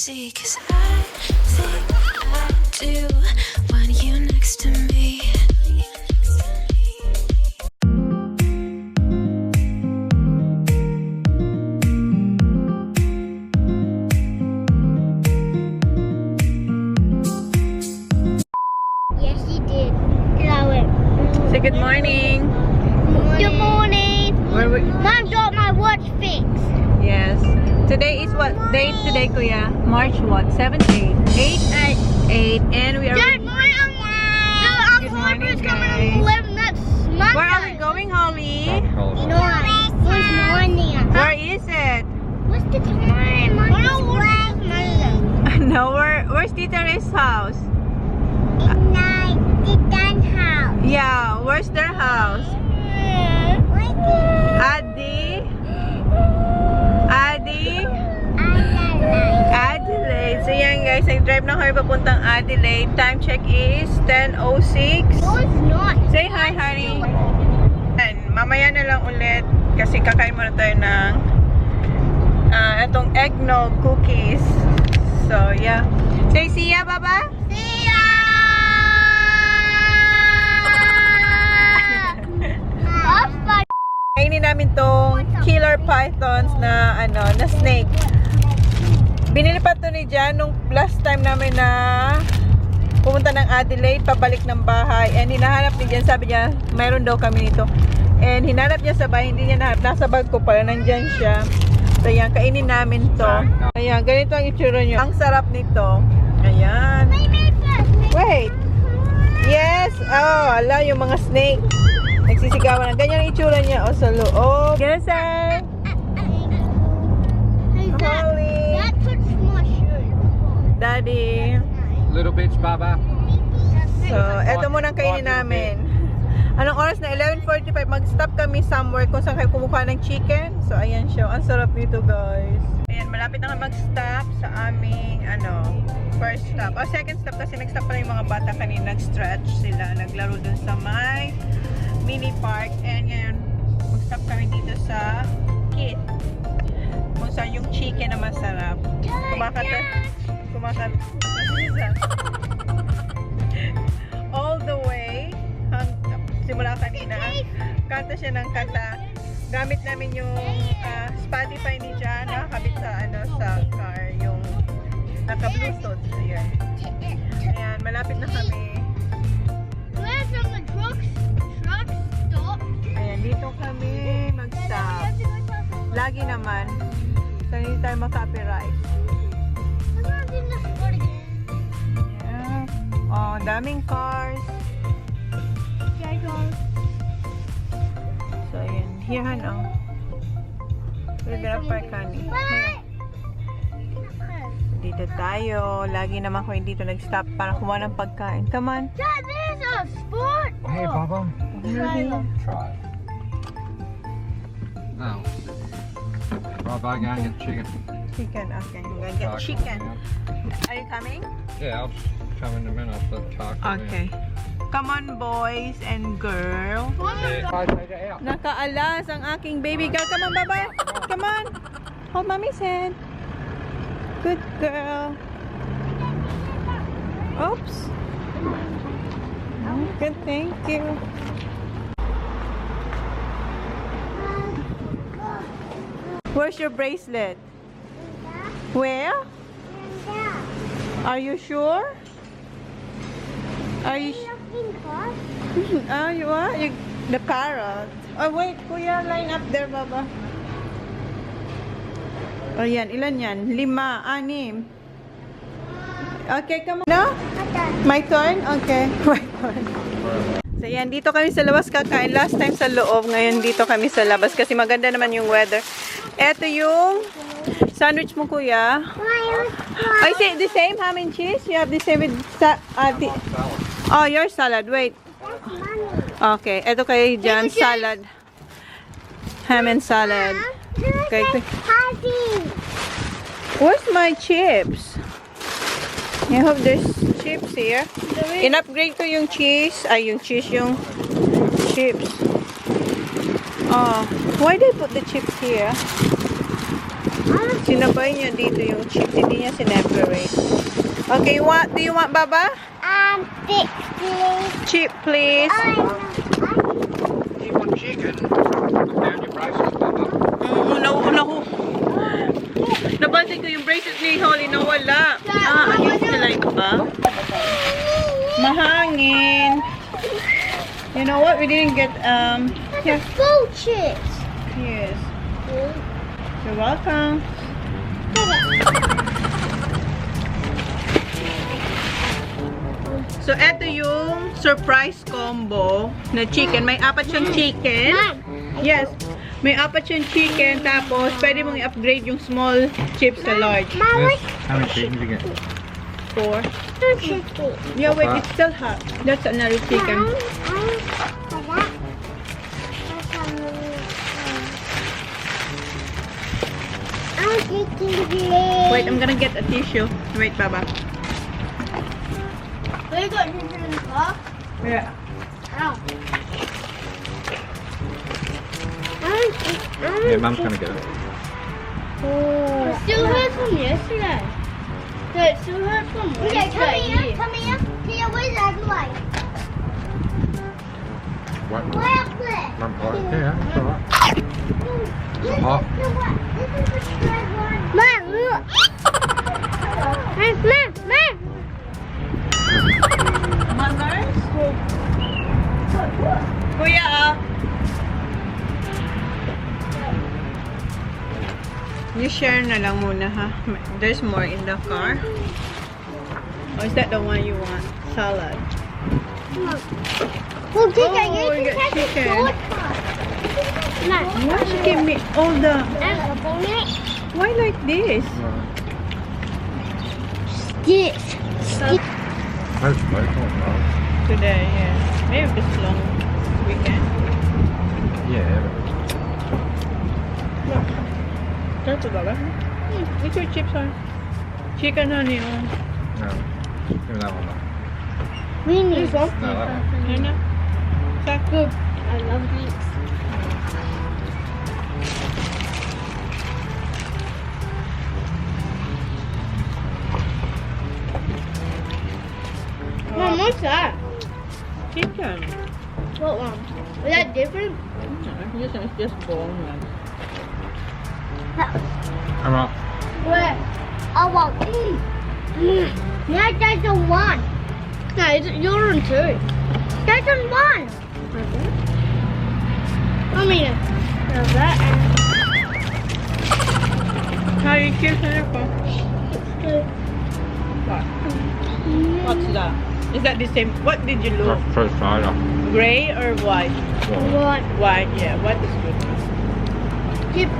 see, 'cause I think I do want you next to me. Yes, you did. Say good morning. Good morning. Mom got my watch fixed. Yes. Today is what date today, Kuya? March what? 7, 8. 8. And we are... Good morning. Good morning, coming on 11 next Monday. Where are we going, Holly? No, where's morning? Where is it? What's the time? Where's Monday? No, where's Tita Ray's house? Titan's house. Yeah, where's their house? Adelaide. So yan guys, nag-drive na kami papuntang Adelaide. Time check is 10:06. No, it's not. Say hi, honey. And mamaya na lang ulit kasi kakain muna tayo ng itong eggnog cookies. So yeah. Say see ya, Baba. See ya! Kainin namin tong killer pythons na na snake. Binili pa to ni Jan nung last time namin na pumunta ng Adelaide, pabalik ng bahay. And hinahanap ni Jan, sabi niya, mayroon daw kami nito. And hinanap niya sa bahay, hindi niya nahanap. Nasa bag ko pala, nandyan siya. So yan, kainin namin to. Ayan, ganito ang itsura niyo. Ang sarap nito. Ayan. Wait. Yes. Oh, ala, yung mga snake. Nagsisigawan. Ganyan ang itsura niya. O, sa loob. Ganyan. Holly. That touched my shirt. Daddy. Little bitch, Baba. So, eto muna ang kainin namin. Anong oras na? 11:45. Mag-stop kami somewhere kung saan kayo kumukuha ng chicken. So, ayan siya. Ang sarap nito, guys. Ayan, malapit na kami mag-stop sa aming, first stop. O, second stop kasi nag-stop pa yung mga bata kanina. Nag-stretch sila. Naglaro dun sa my mini park. And ngayon, mag-stop kami dito sa Kit. Kung saan yung chicken na masarap. Kumakata. All the way. Simula kanina. Kanta siya ng kanta. Gamit namin yung Spotify ni Jan. Nakakabit sa, sa car. Yung naka-bluetooth. Ayan. Ayan, malapit na kami. Where's the truck stop? Ayan, dito kami mag-stop. Lagi naman. So, hindi tayo mag-copyright. Yeah. Oh, daming cars. So, ayan. Hiyahan, oh. We're gonna park, honey. Dito tayo. Lagi naman ko dito nag-stop para kumuha ng pagkain. Come on. Dad, there's a sport. Hey, Baba. Trailer. Try. No. Baba, go and get chicken. Chicken, okay. I'm gonna get chicken. Are you coming? Yeah, I'll come in a minute. I'll put the taco in. Okay. Come on, boys and girl. Yeah. I take it out. Nakaalas ang aking baby girl. Come on, Baba. Come on. Hold mommy's hand. Good girl. Oops. Good, thank you. Where's your bracelet? Where? Are you sure? Are you oh, you are? The parrot. Oh, wait. Kuya, line up there, Baba. Oh, yan. Ilan yan? 5, 6. Okay, come on. No? My turn? Okay. My turn. So, yan. Dito kami sa labas kakain. Last time sa loob. Ngayon dito kami sa labas kasi maganda naman yung weather. Ito yung sandwich mo, Kuya. Oh, is it the same ham and cheese? You have the same with... Oh, your salad. Wait. Okay. Ito kay Jan. Salad. Ham and salad. Okay. Where's my chips? I hope there's chips here. In-upgrade ko yung cheese. Ay, yung cheese, yung chips. Oh. Why did they put the chips here? Sinabay niya dito yung chips. Hindi niya sineparate. Okay, do you want, Baba? Thick, please. Chip, please. You want chicken? Put down your braces, Papa. Naku. Nabansin ko yung braces ni Holly na wala. Ayun sila ba? Mahangin. You know what? We didn't get, here. Full chips. Yes. You're welcome. So, eto yung surprise combo na chicken. May 4 siyang chicken. Yes. May 4 siyang chicken. Tapos, pwede mong i-upgrade yung small chips sa large. Yes. How many chicken did you get? 4. Chicken. Yeah, wait. It's still hot. That's another chicken. Wait, I'm gonna get a tissue. Wait, Baba. We got chicken in the car. Yeah. Ow. Yeah, Mum's gonna get it. It still hurts from yesterday. No, it still hurts from yesterday. Come here. Here, where's that light? What? Way up there. Mum, yeah, it's alright. This hot. is the one. This is the straight one. Mom, look. Mom. Mothers? Kuya, you share na lang muna, ha? There's more in the car. Or is that the one you want? Salad. Well, Oh, you got chicken. Why she give me all the... Why like this? Yes. That's local, right? Today, yeah. Maybe this long weekend. Yeah, That's about it. It's your chips, huh? Chicken honey, oh. no. Give me that one, though. We need No, that one. Ano? Is that good? I love these. Mom, what's that? Chicken. What one? Is that different? No, it's just bone one. Alright. Where? I want. Yeah, that's the one. No, you're on 2. That's on 1. I mean, there's that How you kiss her for? and What? What's that? Is that the same? What did you look? First cider. Gray or white? one. White, yeah. White is good. Keep.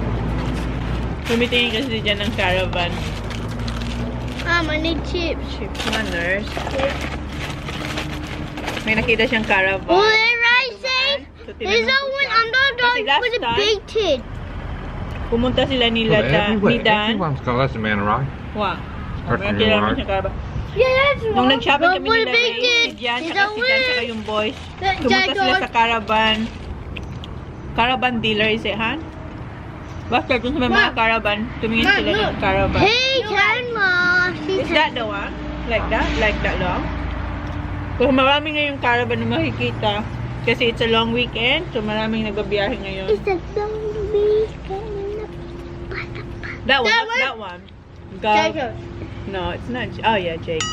Tumitingin kasi dyan ng Caravan. I need chips. Chips manners. May nakita siyang Caravan. Oh, they're racing. So, There's tinanong that ko one siya. underdog Kasi last with a time, big tin. pumunta sila ni Well, ni Dan. everyone's got less amount of right. Wow. Person May kilala mo right. siyang Caravan. Yeah, that's right. Nung nag-shopping kami With nila a big Ray, tin. si Jan, Is saka that si Jan, saka weird? yung boys. That Pumunta sila Jaguar. sa Caravan. Caravan dealer, is it, Han? Basta dun sa may mga Mom. Caravan, tumingin Mom, sila ng look. Caravan. Hey, Grandma. Is that the one? Like that? Like that long? Kung marami ngayong Caravan na makikita, kasi it's a long weekend, so maraming nagbabiyahe ngayon. It's a zombie. That one? That What's one? that one? Go. Jacob. No, it's not. Oh yeah, Jacob.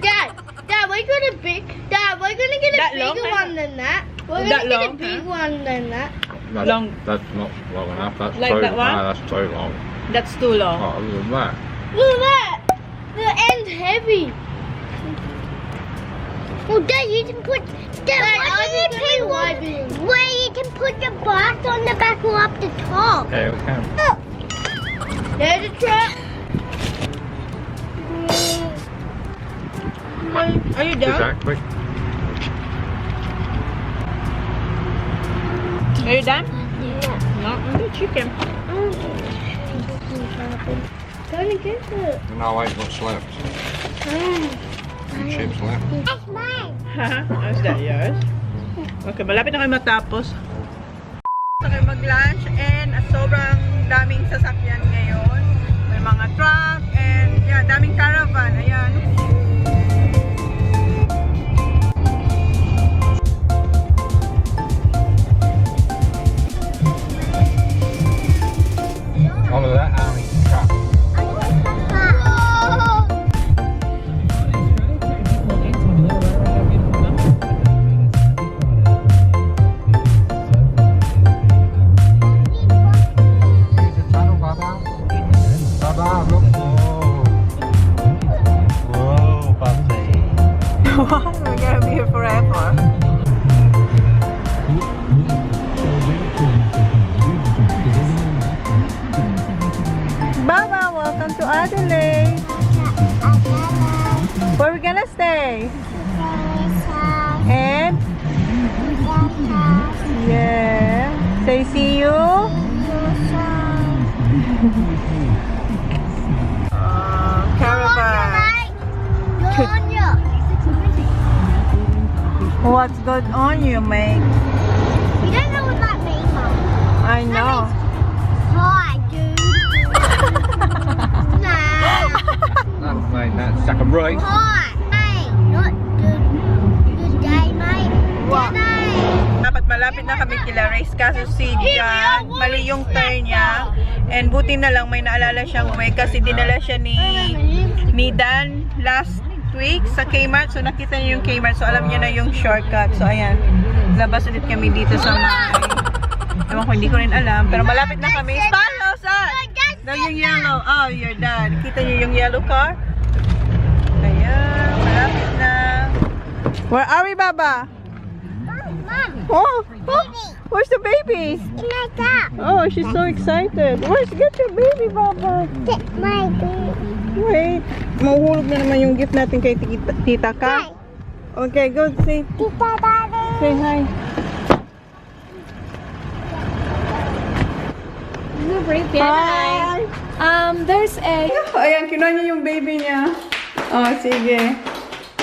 Dad, we're gonna get a That long, bigger huh? one than that. We're That gonna get long, a big huh? one than that. Long. That's not long enough. That's Like too that one? No, that's too long. That's too long. Oh, other than that. Look at that. The end's heavy. Well, Dad, you can put. Dad, why do you pick one where you can put the box on the back or up the top? Yeah, we can. Look. There's a trap. Are you Is done? that quick? Are you done? Yeah. No, I'm the chicken. Trying to get it. No, wait, what's left? Some chips left. That's mine. Haha, is that yours? Okay, malapit na kayo matapos. Na kayo mag-lunch and sobrang daming sasakyan ngayon. truck, and yeah, daming caravan. Ayan. All of that army truck. Here's the tunnel, Baba. Baba, look. Whoa, Bubsy. We're gonna be here forever. Baba, welcome to Adelaide. Where we gonna stay? And yeah, say see you. Caravan. What's good on you, mate? You don't know what that means, Mum. I know. Hi, dude. Nah. That's mate, that's suck 'em right. Hi. Hey, not good day, mate. What? Good day. Dapat malapit na kami kila Race, kaso si Jan, mali yung turn niya. And buti na lang may naalala siyang way kasi dinala siya ni Dan last week sa Kmart. So nakita niya yung Kmart. So alam niya na yung shortcut. So ayan, labas ulit kami dito sa may... Ewan ko, hindi ko rin alam. Pero malapit na kami. Follow, son! Daw yung yellow. Oh, your dad. Kita niyo yung yellow car? Ayan, malapit na. Where are we, Baba? Mom, Oh, where's the baby? like that. Oh, she's so excited. Get your baby, Baba. Get my baby. Wait, mahuhulog na naman yung gift natin kay Tita Ka. Okay, go say, Tita Daddy. say hi. Hi. There's a... Ayan, kinuha niya yung baby niya. Oh, sige.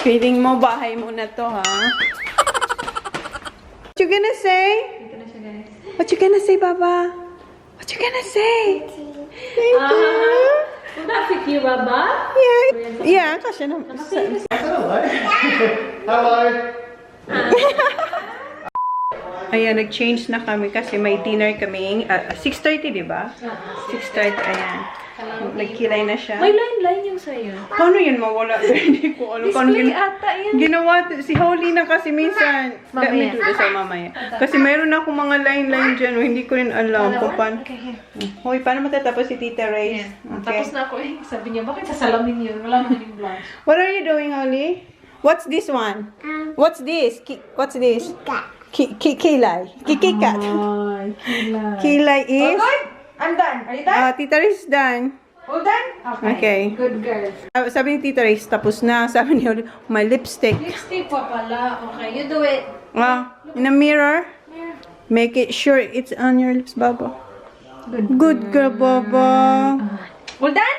Feeling mo, bahay mo na to, ha? What you gonna say? What you gonna say, Baba? What you gonna say? Thank you. Will that fit you, Baba? Yeah, kasi na. Hello. Ayan, nag-change na kami kasi may dinner kami. 6:30, di ba? 6:30, ayan. Nagkilay na siya. May line-line yung sa'yo. Paano yun mawala? Hindi ko alam. Paano Display ata yan. Ginawa, si Holly na kasi minsan. Mamaya. Let me do this mamaya. Kasi mayroon akong mga line-line dyan. Hindi ko rin alam kung paano. Okay, here. Hoy, paano matatapos si Tita Ray? Yeah. Okay. Tapos na ako eh. Sabi niya, bakit sasalamin yun? Wala naman yung blush. What are you doing, Holly? What's this one? What's this? What's this? Kilay. Kikikat. Ay, kilay. Kilay is? I'm done. Are you done? Tita Ray's done. All done? Okay. Good girl. Sabi ni Tita Ray, tapos na. Sabi ni Holly, my lipstick. Lipstick pa pala. Okay, you do it. In a mirror. Make it sure it's on your lips, Baba. Good girl, Baba. All done?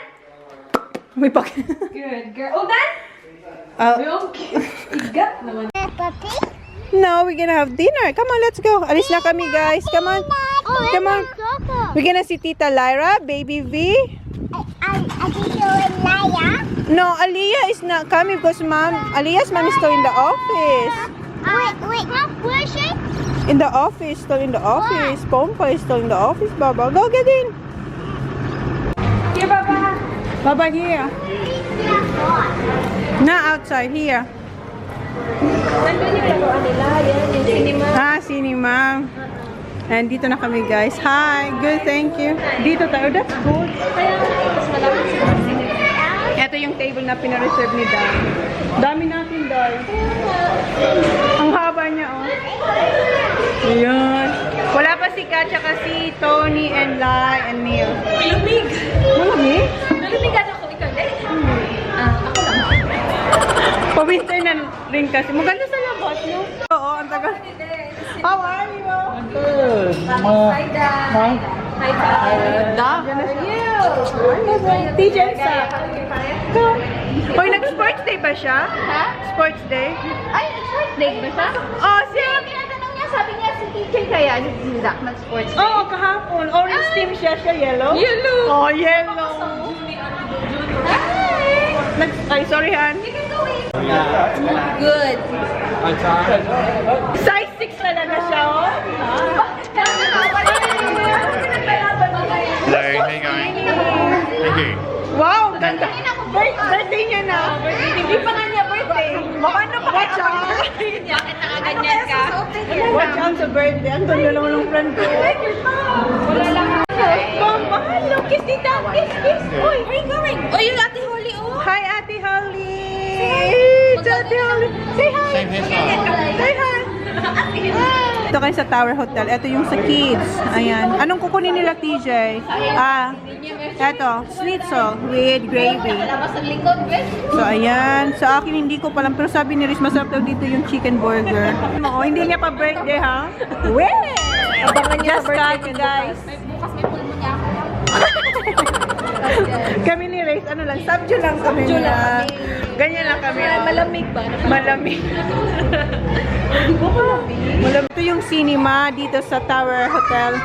May pak. Good girl. All done? Yung tigat naman. Puppy. No, we're gonna have dinner. Come on, let's go. Alis na kami, guys. Come on. Come on. We're gonna see Tita Lyra, Baby V. I think you're in Laya. No, Aliyah is not coming because Aliyah's mom is still in the office. Wait, where is she? In the office, still in the office. Pompa is still in the office, Baba. Go get in. Here, Baba. Baba, here. Not outside, here. Nandun yung laruan nila. Yan, yung cinema. Cinema. And dito na kami, guys. Hi. Good, thank you. Dito tayo. That's good. Kaya nga, mas malapit sa cinema. Ito yung table na pinareserve ni Dan. Dami natin, Dan. Ang haba niya, oh. Ayan. Wala pa si Katya kasi Tony and Lai and Neil. Malumig. Malamig? Nalumigan ako. Ikaw, eh? Ako lang. Pa-winter na rin kasi. Maganda sa labas, no? Oo, ang tagal. How are you? Good. Hi, Dad. Hi, Dad. Diyan na siya. Teacher sa. Hoy, nag-sports day ba siya? Ha? Sports day? Ay, short day ba siya? Oh, siya. Tinatanong niya, sabi niya si teacher kaya hindi mag-sports day. Oo, kahapon. Orange team siya. Siya yellow? Yellow. Oh, yellow. Okay, sorry, Han. Good. Size 6 talaga siya, oh. Hello, how you going? Thank you. Wow, ganda. Birthday niya na. Hindi pa nga niya birthday. Baka na watch out. Bakit nakaganyan ka? Watch out sa birthday. Ang ganda naman ng friend ko. Wala lang. Mama, hello, kiss tita. Kiss, kiss. Uy, Where are you going? Oh, yung Ate Holly, oh. hi, Ate Holly. Ate Holly. Say hi. Same hairstyle. Say hi. Ito kayo sa Tower Hotel. Ito yung sa kids. Ayan. Anong kukunin nila, TJ? Ito. Schnitzel with gravy. Labas ang likod, bes. So, ayan. Sa akin, hindi ko palang. Pero sabi ni Riz, masarap daw dito yung chicken burger. Oo, hindi niya pa birthday, ha? Well! Abangan niya sa birthday, guys. Bukas may pulmonya ako. Kami ni Riz, ano lang, subjo lang kami. Ganyan lang kami. Malamig ba? Malamig. Malamig. Ito yung cinema dito sa Tower Hotel.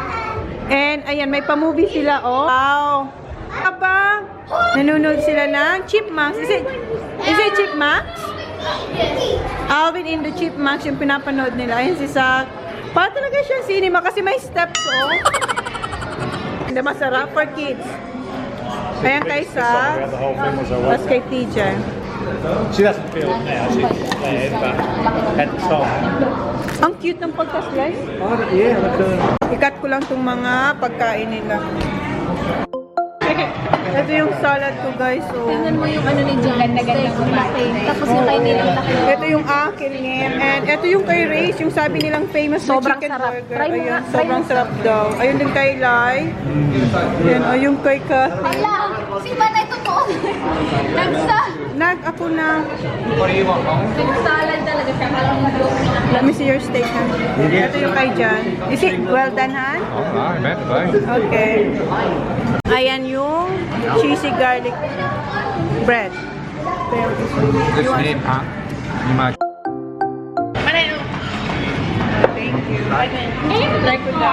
And ayan, may pa-movie sila, oh. Wow. Aba, nanonood sila ng Chipmunks. Is it Chipmunks? Alvin in the Chipmunks yung pinapanood nila. Ayan si Sak. Para talaga siyang cinema kasi may steps, oh. Hindi masarap for kids. Ayan kay Sak. Tapos kay teacher. She doesn't feel it now, she's there, but at the time. Ang cute ng pagka-slice. Oh, yeah, look at Ikat ko lang itong mga pagkain nila. Ito yung salad ko, guys. So, Tingnan mo yung ano ni John. Ganda-ganda kumain. Tapos yung kay nilang laki. ito yung akin ngayon. And ito yung kay Ray's, yung sabi nilang famous na Sobrang chicken sarap. burger. Try mo Ayun, nga, try sobrang mo. sarap daw. Ayun din kay Lai. Ayun, ayun kay Kathy. Ala, si Manay totoo. Nagsa. Ako na. What do you want, Mom? Yung salad talaga siya. Let me see your steak, ha? Ito yung kay Jan. Is it well done, Han? Oh, no, meant to be. Okay. Ayan yung cheesy garlic bread. This is him, huh? You might. Thank you. Try ko na.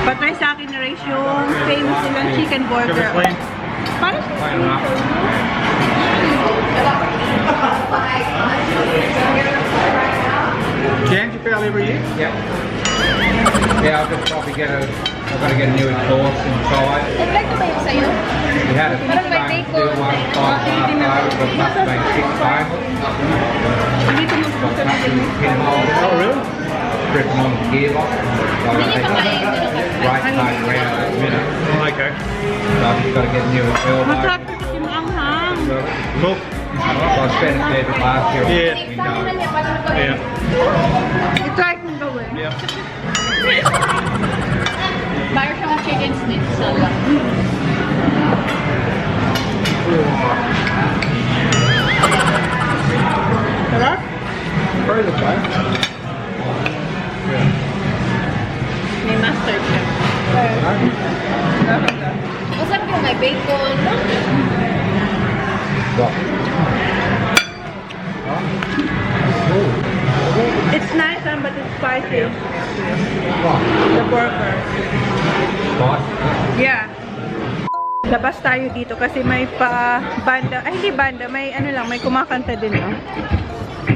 Patry sa akin na rin yung famous nilang chicken burger. Parang Wait a minute. Jan, you fail every year? Yep. Yeah, I'll just probably get a. I've got to get a new exhaust inside. Ito ba yung sa'yo? We had a Parang may six-bone bacon. steel one, 5 but must have been 6-bone. Got nothing pinhole. Oh, really? Gripping on the gearbox. So I think right side around at the minute. Oh, okay. So I've just got to get a new exhaust. masarap kasi maanghang. Cool. So I spent a fair bit last year on the window. Yeah. I-try kong gawin. Yeah. Buyer siya ng chicken schnitzel. Sarap? Very good, though. May master chef. Masarap yung may bacon. What? It's nice, but it's spicy. The burger. What? Yeah. Labas tayo dito kasi may banda. Ay, hindi banda. May ano lang, may kumakanta din, no?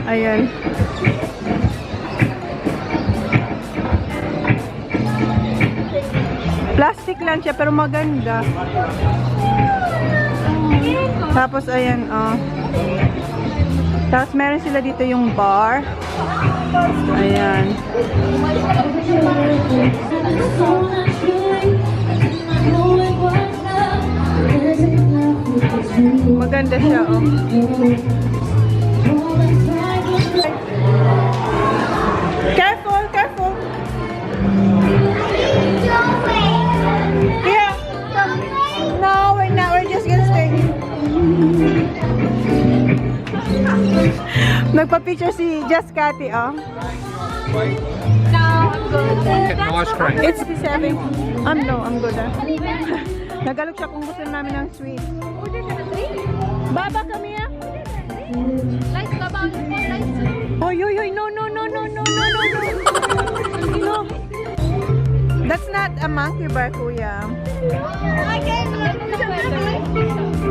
Ayan. Plastic lang siya, pero maganda. Tapos, ayan, oh. Tapos, meron sila dito yung bar. Ayan. Maganda siya, oh. Careful, careful. Yeah. No, we're not. We're just gonna stay. Nagpa-picture si Just Cathy, oh. Getting ice cream. It's 67. No, I'm good, ah. Nagalog siya kung gusto namin ng sweet. Baba, come here. Lights ka ba? Lights. Oy, oy, oy, no, no, no, no, no, no, no, no. No. That's not a monkey bar, kuya.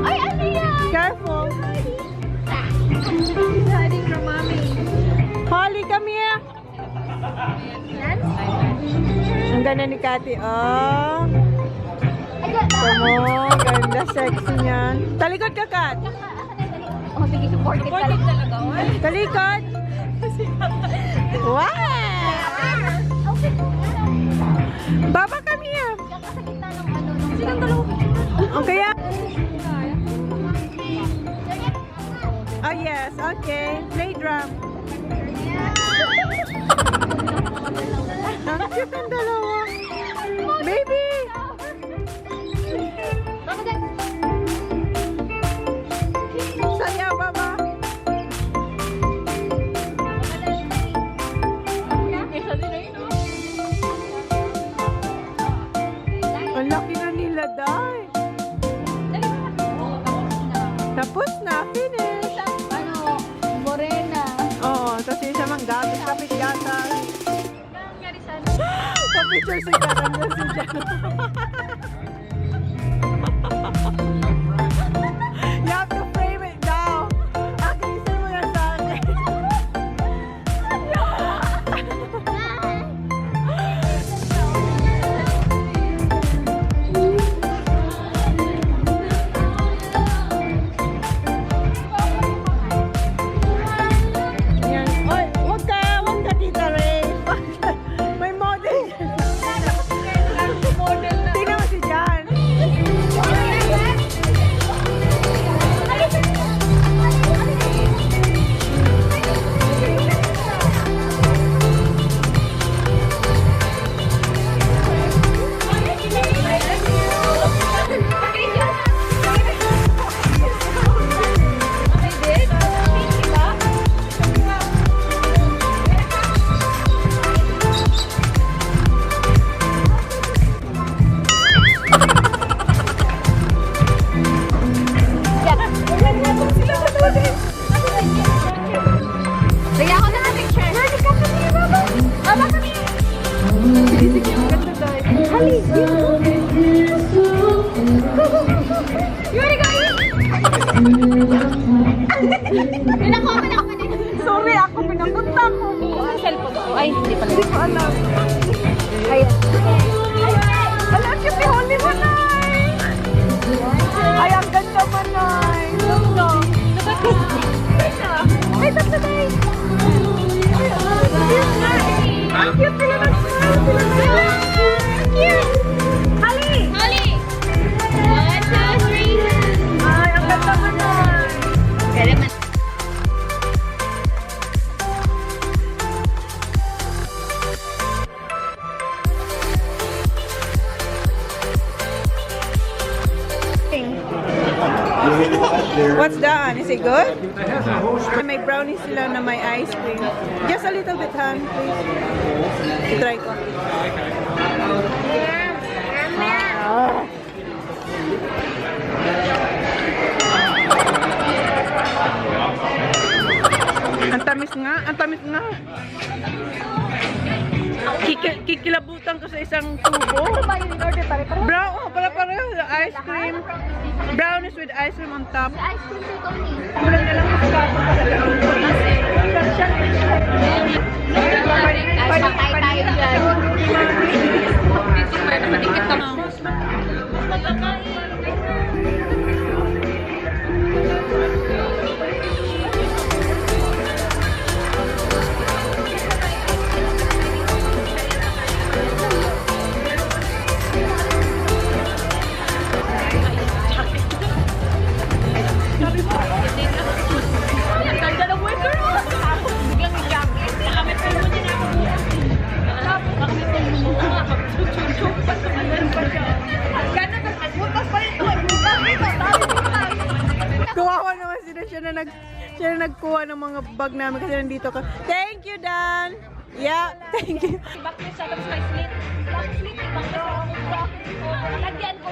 Ay, ano yan? Careful. Hiding from mommy. Holly, come here. Ang ganda ni Kati. Oh. Tamo, ganda, sexy niyan. Talikod ka, Kat. Oh, sige, supported talaga. Talikod. Wow! Baba, come here. Silang dalawa. Okay, yeah. Oh, yes. Okay. Play drum. Ang cute ang dalawa. Baby! Saya, baba. Ang laki na nila, Day. Tapos na, finish. Ano, morena. Oo, tapos yung isa mang gatas, kapit-gatas. Pa-picture si Caravan si Jan. You have to frame it down. Akalisin mo yan sa akin. Yan. Oy, wag ka, Tita Ray. May model dyan. Tingnan mo si Jan. Bigyan ko na ng picture. Ready ka kami, Baba? Baba kami. Hali, you wanna go eat? Pinako. Sorry, ako pinapunta ko. Ang cellphone ko. Ay, hindi pala. Hindi ko alam. Ayan. Wala, cute ni Holly mo, Nay. Ay, ang ganda mo, Nay. Ganda. Ay, tapos na, Nay. Ang cute sila mag-smile. Cute. Hali. Hali. 1, 2, 3. Ay, ang ganda mo, Nay. Pwede man. What's that? Is it good? May brownies sila na may ice cream. Just a little bit, Han, please. I-try ko. Ah. Ang tamis nga, ang tamis nga. Kikilabutan ko sa isang tubo. Ba yung order pare-pareho? Brown, oh, pala-pareho. Ice cream. Brownies with ice cream on top. Ice cream to Tony. Kulang na lang yung plato sa loob. Ay, patay tayo dyan. Patikit ka mo. Kawawa naman sila, siya na nagkuha ng mga bag namin kasi nandito ka. Thank you, Dan! Yeah, thank you. Bakit sa tapos may slit? Slit, lagyan ko.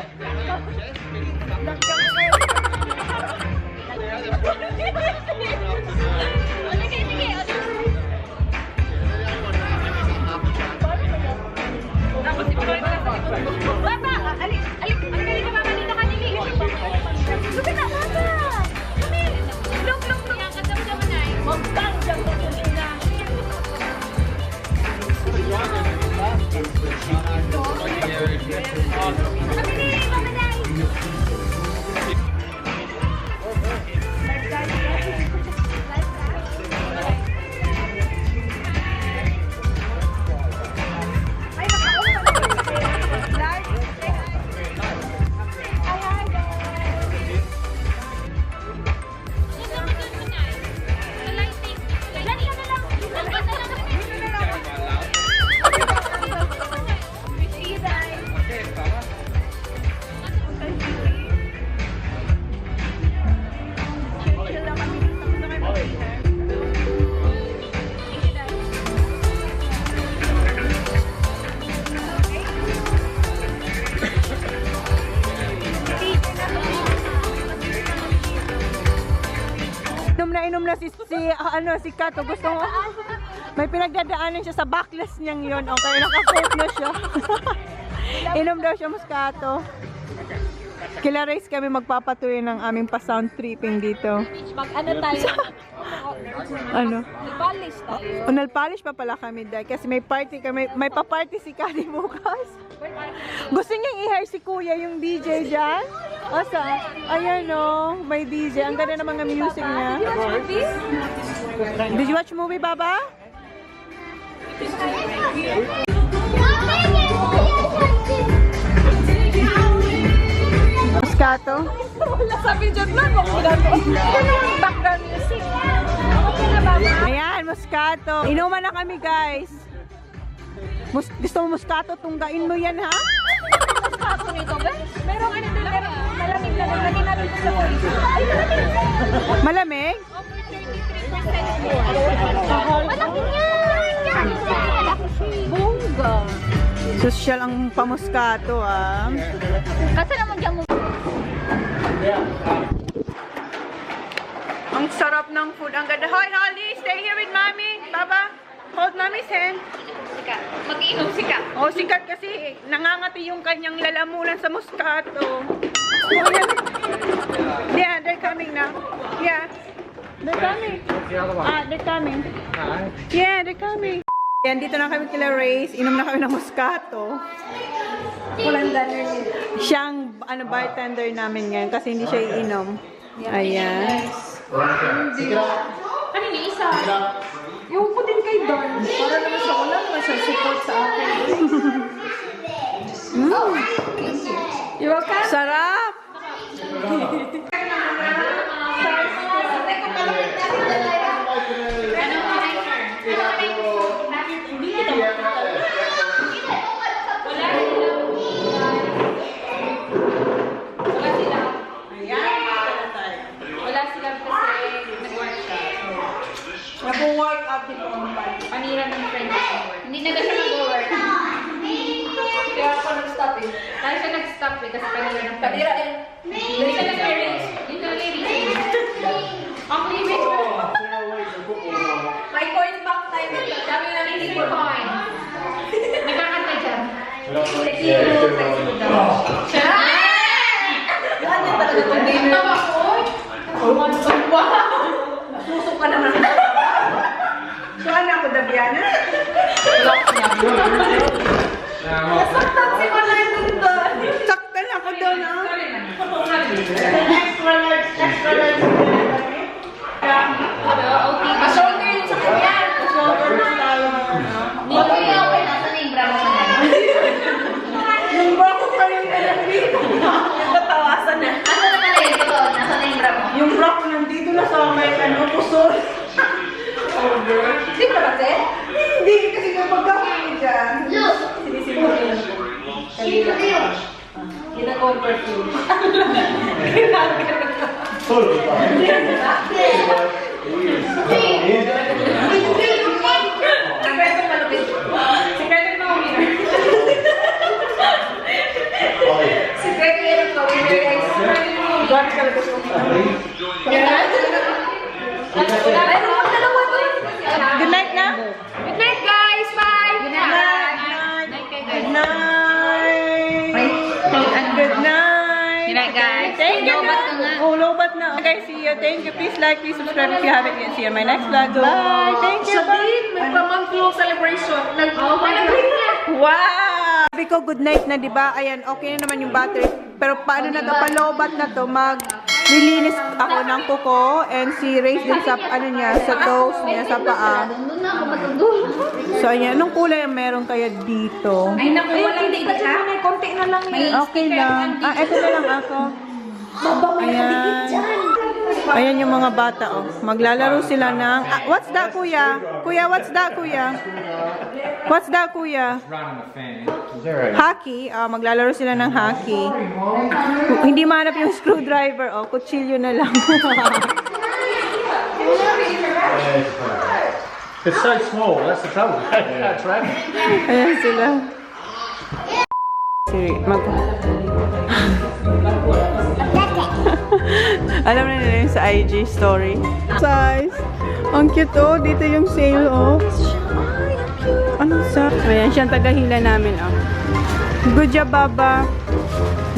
ano, si Kato, gusto mo? May pinagdadaanan siya sa backless niyang yun. Okay, naka-coat na siya. Inom daw siya Moscato. Kila Race kami magpapatuloy ng aming pa-sound tripping dito. Mag-ano tayo? Ano? Polish tayo. Nalpolish pa pala kami dahil kasi may party kami, may pa-party si Kali bukas. Gusto niyang i-hire si Kuya yung DJ dyan? Asa? Ayan o, may DJ. Ang ganda ng mga music niya. Did you watch movie, Baba? Moscato? Wala sa video na. Background music. Okay na, Baba. Ayan, Moscato. Inuman na kami, guys. Gusto mo Moscato? Tunggain mo yan, ha? Moscato nito, ba? Merong ano doon, merong malamig na doon. Lagyan natin sa police. Ay, malamig. Malamig? Over 33% more. Malaki yan! Bongga. Social ang pa-Moscato, ah. Kasi naman dyan mo. Ang sarap ng food. Ang ganda. Hoy, Holly! Stay here with Mommy. Baba, hold Mommy's hand. Sikat. Mag-iinom sikat. Oh, sikat kasi nangangati yung kanyang lalamunan sa Moscato. Yeah, they're coming now. Yeah. They're coming. They're coming. Yeah, they're coming. Yan, dito na kami kila Race. Inom na kami ng Moscato. Siyang bartender namin ngayon kasi hindi siya iinom. Ayan. Ano yung isa? Yung po din kay Don. Para naman siya, wala naman siya support sa akin. You're welcome. Sarap! Wala sila kasi nag-workshop. Nag-workout din ako ng body. Panira ng friend ko. Hindi na kasi mag-work. Kaya ako nag-stop eh. Kaya siya nag-stop eh kasi panira ng friend. Panira eh. Hindi siya nag-reach. Yun na reach. Ang limit. May coin back tayo dito. Sabi na hindi ko coin. Nagkakanta dyan. Tequila. Siya! Yan yung talaga itong dinner. Tama ko. Wow! Susok ka naman. Saan ako, Dabiana? Nasaktan si Manay doon. Saktan ako doon, ah. Extra large. Shoulder yun sa kanya. Hindi ko yung okay. Nasa na yung bra mo sa Yung bra ko pa yung dito. Yung tatawasan na. Nasa na pala yun? Ito, nasa na yung bra mo? Yung bra ko nandito na sa may pusol. Hindi ba ba, Sir? Hindi, kasi kapag gawin dyan. Sinisipin ko yun. Kanina. Gina-comfort yun. Sikretong malupit. Sikretong mawin. Sikretong yun ang mawin, guys. Gawin ka lang gusto mo. Good night na? Good night, guys. Bye. Good night. Good night. Good night. Good night, guys. Thank you. Lobat ka nga. Oh, lobat na. Okay, see you. Thank you. Please like, please subscribe if you haven't yet. See you in my next vlog. Bye. Thank you. May pamangklo celebration. Wow! Sabi ko, good night na, di ba? Ayan, okay na naman yung battery. Pero paano nagpalobat na to? Maglilinis ako ng kuko and si Race din sa, sa toes niya, sa paa. So, ayan. Anong kulay ang meron kaya dito? Ay, naku, walang date ha? May konti na lang yun. Okay lang. Eto na lang ako. Ayan. Ayan yung mga bata, oh. Maglalaro sila ng... what's that, kuya? Kuya, what's that, kuya? What's that, kuya? Running the fan. Hockey. Maglalaro sila ng hockey. Hindi mahanap yung screwdriver, oh. Kutsilyo na lang. It's so small, that's the trouble. That's right. Ayan sila. Siri, Alam na nila yung sa IG story. Size. Ang cute oh. Dito yung sale oh. Anong sa? Ayan, siyang tagahila namin oh. Good job, Baba.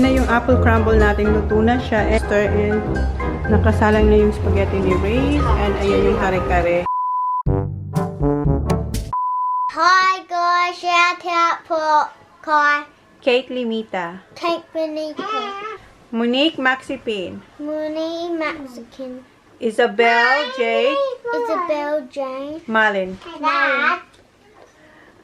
Na yung apple crumble natin. Luto na siya. Stir in. Nakasalang na yung spaghetti ni Ray. And ayan yung kare-kare. Hi guys, shout out for Kai, Kate Limita. Kate Benito, Monique Maxipin. Mooney Mexican, Isabel J. Isabel Jane, Malin. Dad,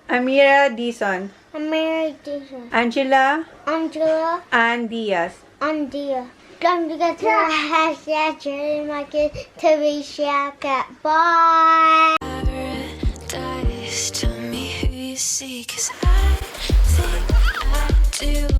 Amira Dison. Mary Dixon, Angela Angela, Ann Diaz. Andia. Don't forget to hashtag ChonaAndMyKids to be shout out. Bye. Paradise, tell me who you see, 'cause I think